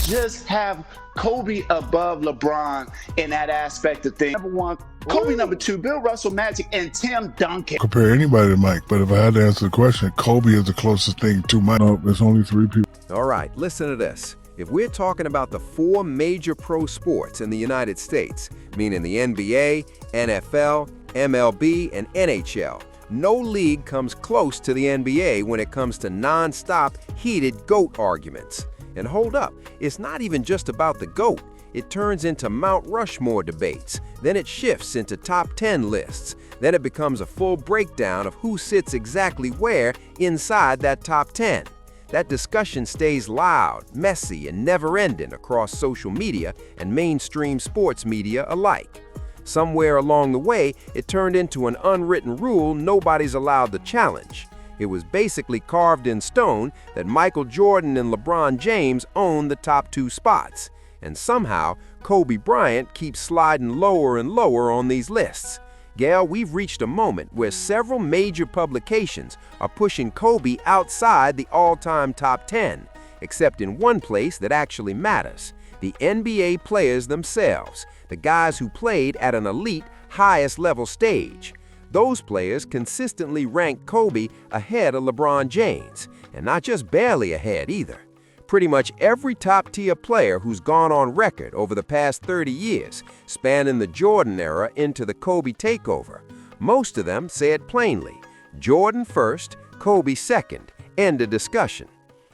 just have Kobe above LeBron in that aspect of things. Number one, Kobe. Number two, Bill Russell, Magic, and Tim Duncan. Compare anybody to Mike, but if I had to answer the question, Kobe is the closest thing to Mike. No, there's only three people. All right, listen to this. If we're talking about the four major pro sports in the United States, meaning the NBA, NFL, MLB, and NHL, no league comes close to the NBA when it comes to non-stop, heated GOAT arguments. And hold up, it's not even just about the GOAT. It turns into Mount Rushmore debates. Then it shifts into top 10 lists. Then it becomes a full breakdown of who sits exactly where inside that top 10. That discussion stays loud, messy, and never-ending across social media and mainstream sports media alike. Somewhere along the way, it turned into an unwritten rule nobody's allowed to challenge. It was basically carved in stone that Michael Jordan and LeBron James own the top two spots. And somehow, Kobe Bryant keeps sliding lower and lower on these lists. Gail, we've reached a moment where several major publications are pushing Kobe outside the all-time top 10, except in one place that actually matters: the NBA players themselves, the guys who played at an elite, highest-level stage. Those players consistently rank Kobe ahead of LeBron James, and not just barely ahead either. Pretty much every top-tier player who's gone on record over the past 30 years, spanning the Jordan era into the Kobe takeover, most of them say it plainly: Jordan first, Kobe second, end of discussion.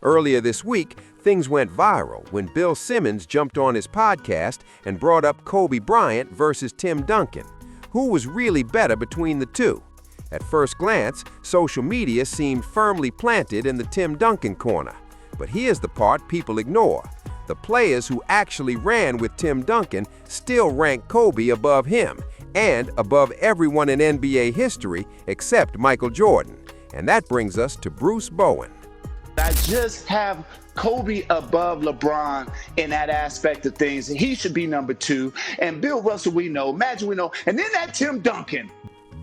Earlier this week, things went viral when Bill Simmons jumped on his podcast and brought up Kobe Bryant versus Tim Duncan. Who was really better between the two? At first glance, social media seemed firmly planted in the Tim Duncan corner. But here's the part people ignore. The players who actually ran with Tim Duncan still rank Kobe above him and above everyone in NBA history except Michael Jordan. And that brings us to Bruce Bowen. I just have Kobe above LeBron in that aspect of things. He should be number two. And Bill Russell, we know. Magic, we know. And then that Tim Duncan.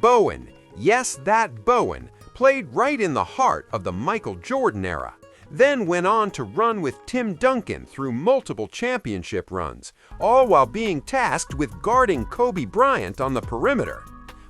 Bowen, yes, that Bowen, played right in the heart of the Michael Jordan era. Then went on to run with Tim Duncan through multiple championship runs, all while being tasked with guarding Kobe Bryant on the perimeter.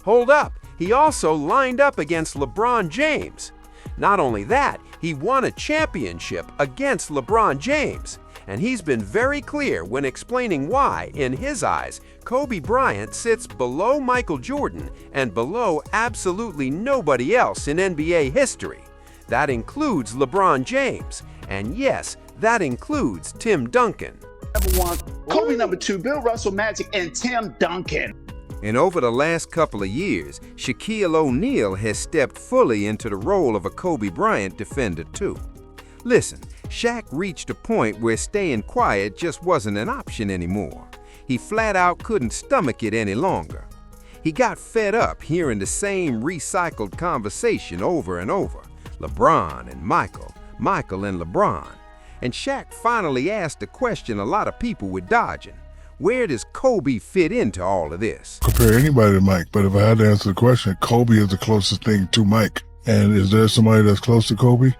Hold up, he also lined up against LeBron James. Not only that, he won a championship against LeBron James. And he's been very clear when explaining why, in his eyes, Kobe Bryant sits below Michael Jordan and below absolutely nobody else in NBA history. That includes LeBron James, and yes, that includes Tim Duncan. Number one, Kobe. Number two, Bill Russell, Magic, and Tim Duncan. And over the last couple of years, Shaquille O'Neal has stepped fully into the role of a Kobe Bryant defender too. Listen, Shaq reached a point where staying quiet just wasn't an option anymore. He flat out couldn't stomach it any longer. He got fed up hearing the same recycled conversation over and over. LeBron and Michael, Michael and LeBron. And Shaq finally asked a question a lot of people were dodging. Where does Kobe fit into all of this? Compare anybody to Mike, but if I had to answer the question, Kobe is the closest thing to Mike. And is there somebody that's close to Kobe?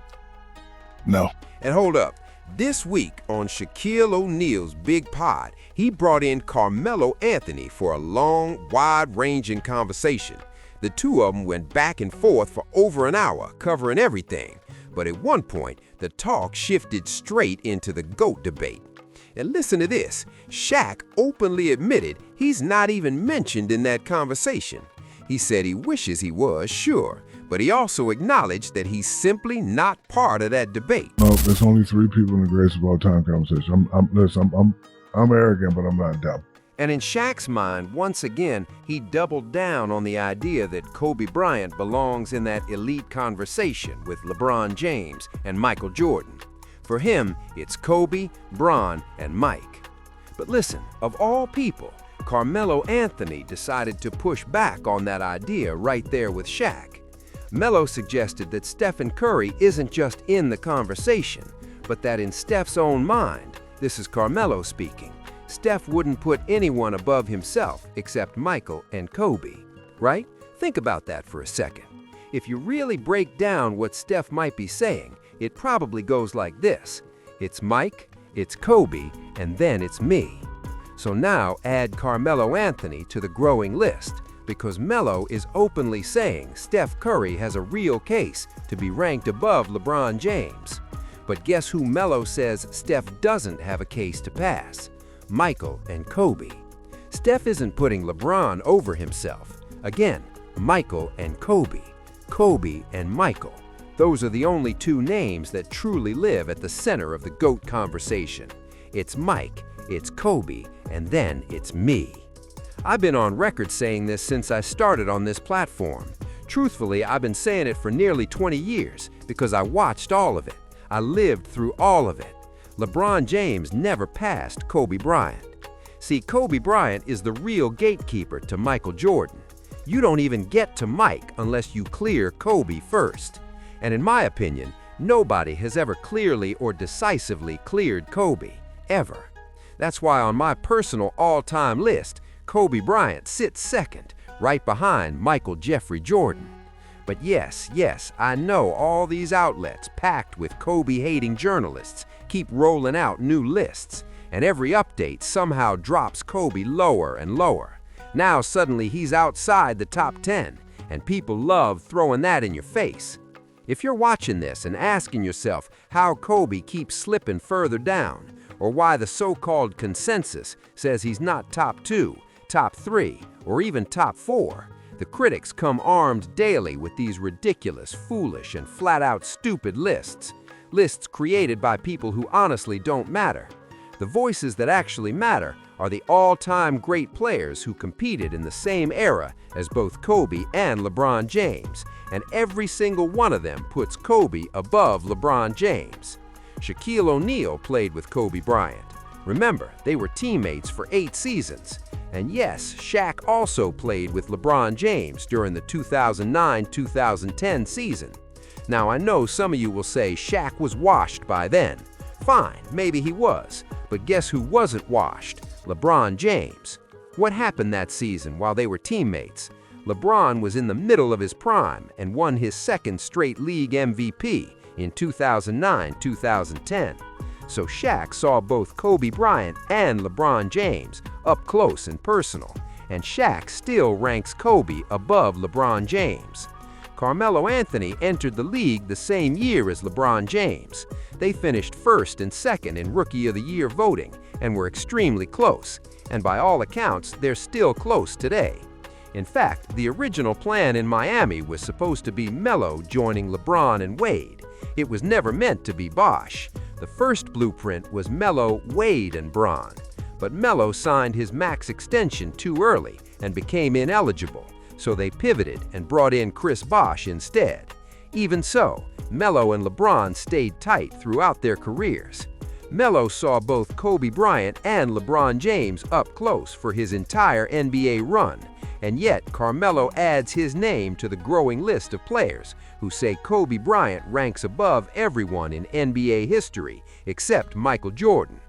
No. And hold up. This week on Shaquille O'Neal's Big Pod, he brought in Carmelo Anthony for a long, wide-ranging conversation. The two of them went back and forth for over an hour, covering everything. But at one point, the talk shifted straight into the GOAT debate. And listen to this. Shaq openly admitted he's not even mentioned in that conversation. He said he wishes he was, sure, but he also acknowledged that he's simply not part of that debate. No, there's only three people in the greatest of all time conversation. I'm arrogant, but I'm not dumb. And in Shaq's mind, once again, he doubled down on the idea that Kobe Bryant belongs in that elite conversation with LeBron James and Michael Jordan. For him, it's Kobe, Bron, and Mike. But listen, of all people, Carmelo Anthony decided to push back on that idea right there with Shaq. Melo suggested that Stephen Curry isn't just in the conversation, but that in Steph's own mind, this is Carmelo speaking, Steph wouldn't put anyone above himself except Michael and Kobe, right? Think about that for a second. If you really break down what Steph might be saying, it probably goes like this. It's Mike, it's Kobe, and then it's me. So now add Carmelo Anthony to the growing list, because Melo is openly saying Steph Curry has a real case to be ranked above LeBron James. But guess who Melo says Steph doesn't have a case to pass? Michael and Kobe. Steph isn't putting LeBron over himself. Again, Michael and Kobe. Kobe and Michael. Those are the only two names that truly live at the center of the GOAT conversation. It's Mike, it's Kobe, and then it's me. I've been on record saying this since I started on this platform. Truthfully, I've been saying it for nearly 20 years because I watched all of it. I lived through all of it. LeBron James never passed Kobe Bryant. See, Kobe Bryant is the real gatekeeper to Michael Jordan. You don't even get to Mike unless you clear Kobe first. And in my opinion, nobody has ever clearly or decisively cleared Kobe, ever. That's why on my personal all-time list, Kobe Bryant sits second, right behind Michael Jeffrey Jordan. But yes, I know all these outlets packed with Kobe-hating journalists keep rolling out new lists, and every update somehow drops Kobe lower and lower. Now suddenly he's outside the top 10, and people love throwing that in your face. If you're watching this and asking yourself how Kobe keeps slipping further down, or why the so-called consensus says he's not top 2, top 3, or even top 4, the critics come armed daily with these ridiculous, foolish, and flat-out stupid lists. Lists created by people who honestly don't matter. The voices that actually matter are the all-time great players who competed in the same era as both Kobe and LeBron James, and every single one of them puts Kobe above LeBron James. Shaquille O'Neal played with Kobe Bryant. Remember, they were teammates for 8 seasons. And yes, Shaq also played with LeBron James during the 2009-2010 season. Now I know some of you will say Shaq was washed by then. Fine, maybe he was. But guess who wasn't washed? LeBron James. What happened that season while they were teammates? LeBron was in the middle of his prime and won his second straight league MVP in 2009-2010. So Shaq saw both Kobe Bryant and LeBron James up close and personal, and Shaq still ranks Kobe above LeBron James. Carmelo Anthony entered the league the same year as LeBron James. They finished first and second in Rookie of the Year voting and were extremely close, and by all accounts, they're still close today. In fact, the original plan in Miami was supposed to be Melo joining LeBron and Wade. It was never meant to be Bosh. The first blueprint was Melo, Wade, and Bron. But Melo signed his max extension too early and became ineligible, so they pivoted and brought in Chris Bosh instead. Even so, Melo and LeBron stayed tight throughout their careers. Melo saw both Kobe Bryant and LeBron James up close for his entire NBA run, and yet Carmelo adds his name to the growing list of players who say Kobe Bryant ranks above everyone in NBA history except Michael Jordan.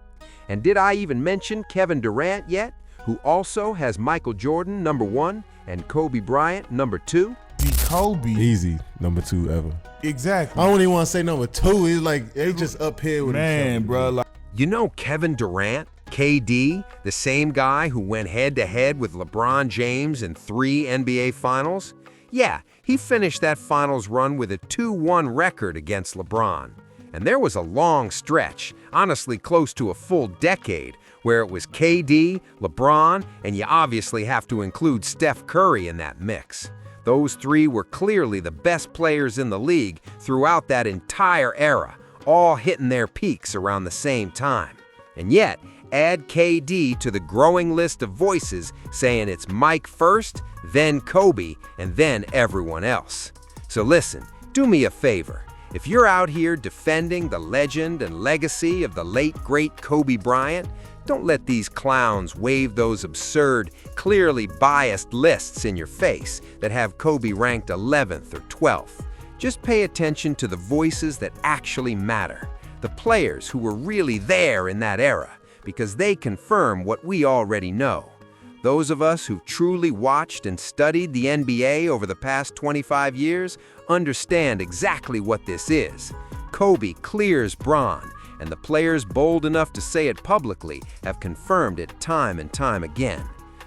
And did I even mention Kevin Durant yet, who also has Michael Jordan number 1 and Kobe Bryant number 2? Kobe. Easy, number 2 ever. Exactly. I don't even want to say number 2. It's like they just up here with Man, bro. Like, You know Kevin Durant, KD, the same guy who went head-to-head with LeBron James in 3 NBA Finals? Yeah, he finished that Finals run with a 2-1 record against LeBron. And there was a long stretch, honestly close to a full decade, where it was KD, LeBron, and you obviously have to include Steph Curry in that mix. Those 3 were clearly the best players in the league throughout that entire era, all hitting their peaks around the same time. And yet, add KD to the growing list of voices saying it's Mike first, then Kobe, and then everyone else. So listen, do me a favor. If you're out here defending the legend and legacy of the late, great Kobe Bryant, don't let these clowns wave those absurd, clearly biased lists in your face that have Kobe ranked 11th or 12th. Just pay attention to the voices that actually matter, the players who were really there in that era, because they confirm what we already know. Those of us who've truly watched and studied the NBA over the past 25 years understand exactly what this is. Kobe clears Bron, and the players bold enough to say it publicly have confirmed it time and time again.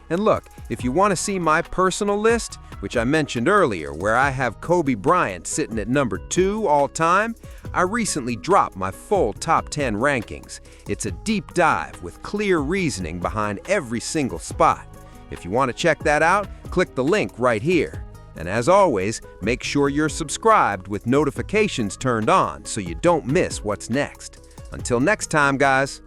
And look, if you want to see my personal list, which I mentioned earlier, where I have Kobe Bryant sitting at number 2 all time, I recently dropped my full top 10 rankings. It's a deep dive with clear reasoning behind every single spot. If you want to check that out, click the link right here. And as always, make sure you're subscribed with notifications turned on so you don't miss what's next. Until next time, guys.